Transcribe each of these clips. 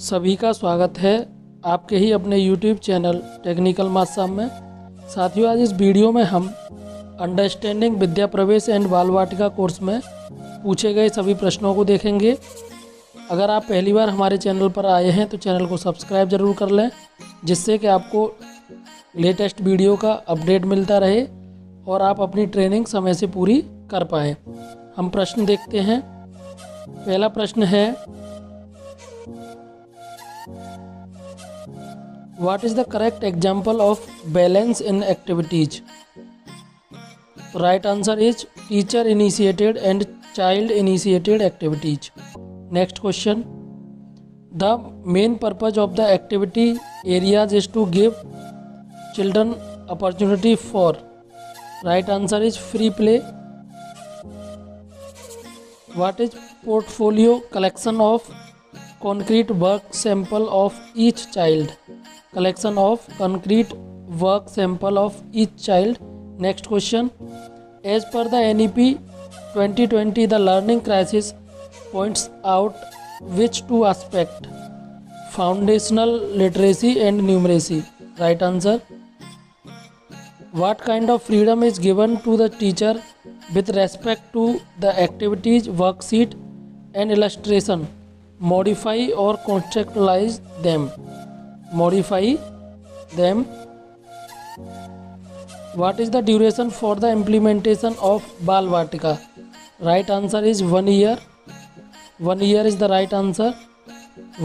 सभी का स्वागत है आपके ही अपने YouTube चैनल टेक्निकल माथ साहब में। साथियों, आज इस वीडियो में हम अंडरस्टैंडिंग विद्या प्रवेश एंड बाल वाटिका कोर्स में पूछे गए सभी प्रश्नों को देखेंगे। अगर आप पहली बार हमारे चैनल पर आए हैं तो चैनल को सब्सक्राइब जरूर कर लें, जिससे कि आपको लेटेस्ट वीडियो का अपडेट मिलता रहे और आप अपनी ट्रेनिंग समय से पूरी कर पाएँ। हम प्रश्न देखते हैं। पहला प्रश्न है, What is the correct example of balance in activities? Right answer is teacher initiated and child initiated activities. Next question. The main purpose of the activity areas is to give children opportunity for. Right answer is free play. What is portfolio? Collection of concrete work sample of each child. Collection of concrete work sample of each child. Next question. As per the NEP 2020, the learning crisis points out which two aspects? Foundational literacy and numeracy. Right answer. What kind of freedom is given to the teacher with respect to the activities, worksheet and illustration? Modify or contextualize them. Modify them. What is the duration for the implementation of Bal Vatika? Right answer is 1 year. 1 year is the right answer.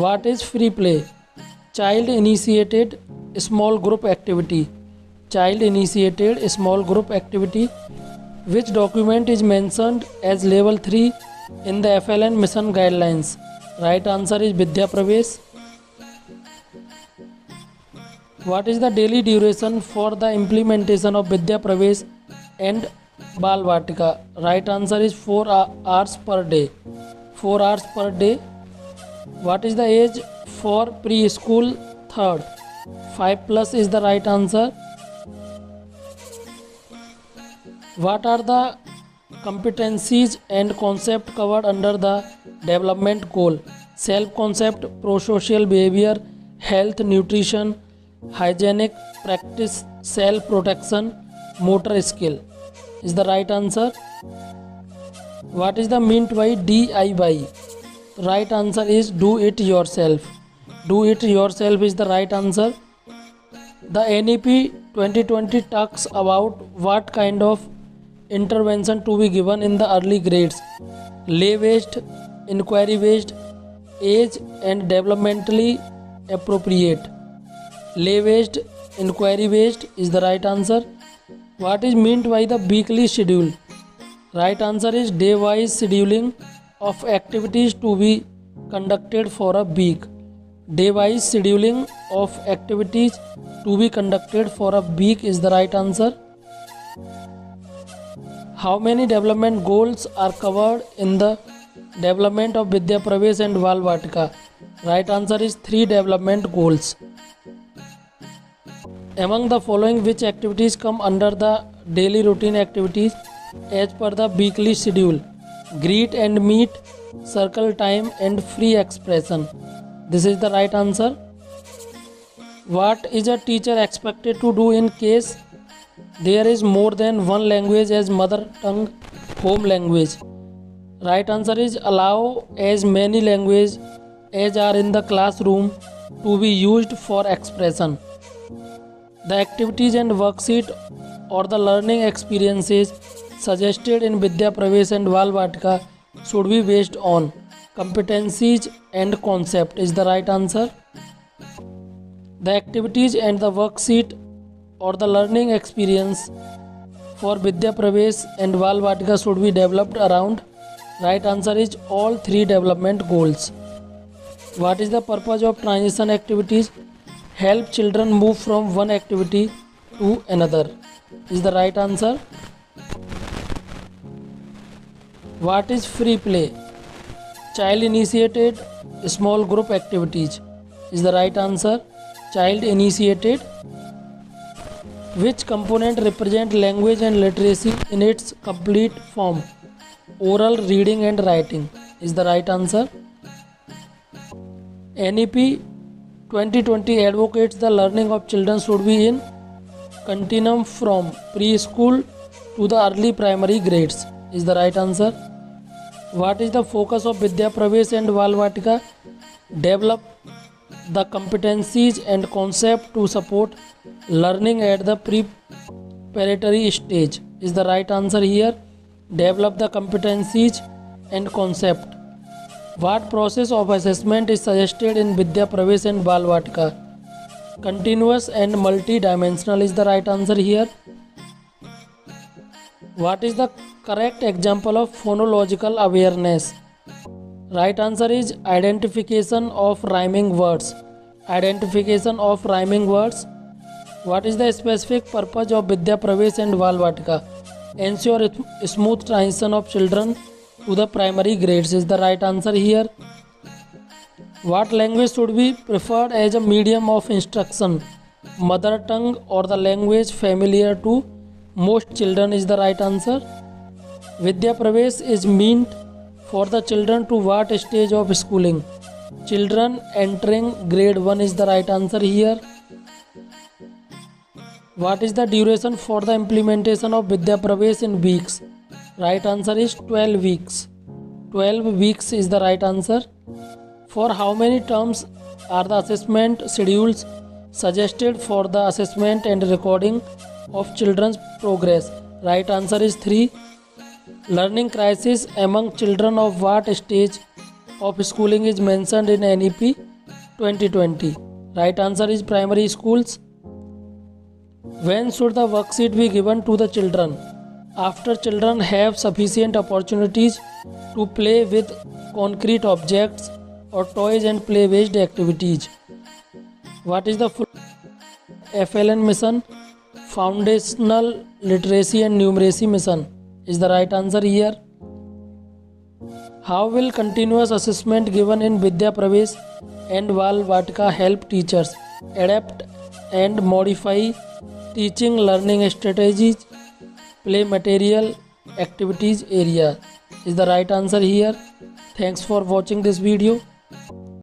What is free play? Child initiated small group activity. Child initiated small group activity. Which document is mentioned as level 3 in the FLN mission guidelines? Right answer is Vidya Pravesh. What is the daily duration for the implementation of Vidya Pravesh and Bal Vatika? Right answer is 4 hours per day. 4 hours per day. What is the age for preschool? Third. 5+ is the right answer. What are the competencies and concepts covered under the development goal? Self-concept, pro-social behavior, health, nutrition, hygienic practice, self-protection, motor skill is the right answer. What is the meant by DIY? Right answer is do it yourself. Do it yourself is the right answer. The NEP 2020 talks about what kind of intervention to be given in the early grades: lay based, inquiry based, age and developmentally appropriate. Lay based, inquiry based is the right answer. What is meant by the weekly schedule? Right answer is day wise scheduling of activities to be conducted for a week. Day wise scheduling of activities to be conducted for a week is the right answer. How many development goals are covered in the development of Vidya Pravesh and Bal Vatika? Right answer is 3 development goals. Among the following, which activities come under the daily routine activities as per the weekly schedule? Greet and meet, circle time and free expression. This is the right answer. What is a teacher expected to do in case there is more than one language as mother tongue home language? Right answer is allow as many languages as are in the classroom to be used for expression. The activities and worksheet or the learning experiences suggested in Vidya Pravesh and Bal Vatika should be based on competencies and concept is the right answer. The activities and the worksheet or the learning experience for Vidya Pravesh and Bal Vatika should be developed around. Right answer is all 3 development goals. What is the purpose of transition activities? Help children move from one activity to another is the right answer. What is free play? Child initiated small group activities is the right answer. Child initiated. Which component represent language and literacy in its complete form? Oral, reading and writing is the right answer. NEP 2020 advocates the learning of children should be in continuum from preschool to the early primary grades is the right answer. What is the focus of Vidya Pravesh and Balvatika? Develop the competencies and concept to support learning at the preparatory stage is the right answer here. Develop the competencies and concept. What process of assessment is suggested in Vidya Pravesh and Balvatika? Continuous and multi-dimensional is the right answer here. What is the correct example of phonological awareness? Right answer is identification of rhyming words. Identification of rhyming words. What is the specific purpose of Vidya Pravesh and Balvatika? Ensure smooth transition of children to the primary grades is the right answer here. What language should be preferred as a medium of instruction? Mother tongue or the language familiar to most children is the right answer. Vidya Pravesh is meant for the children to what stage of schooling? Children entering grade 1 is the right answer here. What is the duration for the implementation of Vidya Pravesh in weeks? Right answer is 12 weeks. 12 weeks is the right answer. For how many terms are the assessment schedules suggested for the assessment and recording of children's progress? Right answer is 3. Learning crisis among children of what stage of schooling is mentioned in NEP 2020? Right answer is primary schools. When should the worksheet be given to the children? After children have sufficient opportunities to play with concrete objects or toys and play-based activities. What is the full FLN mission? Foundational Literacy and Numeracy Mission is the right answer here. How will continuous assessment given in Vidya Pravesh and Balvatika help teachers adapt and modify teaching learning strategies, play material, activities area is the right answer here. Thanks for watching this video.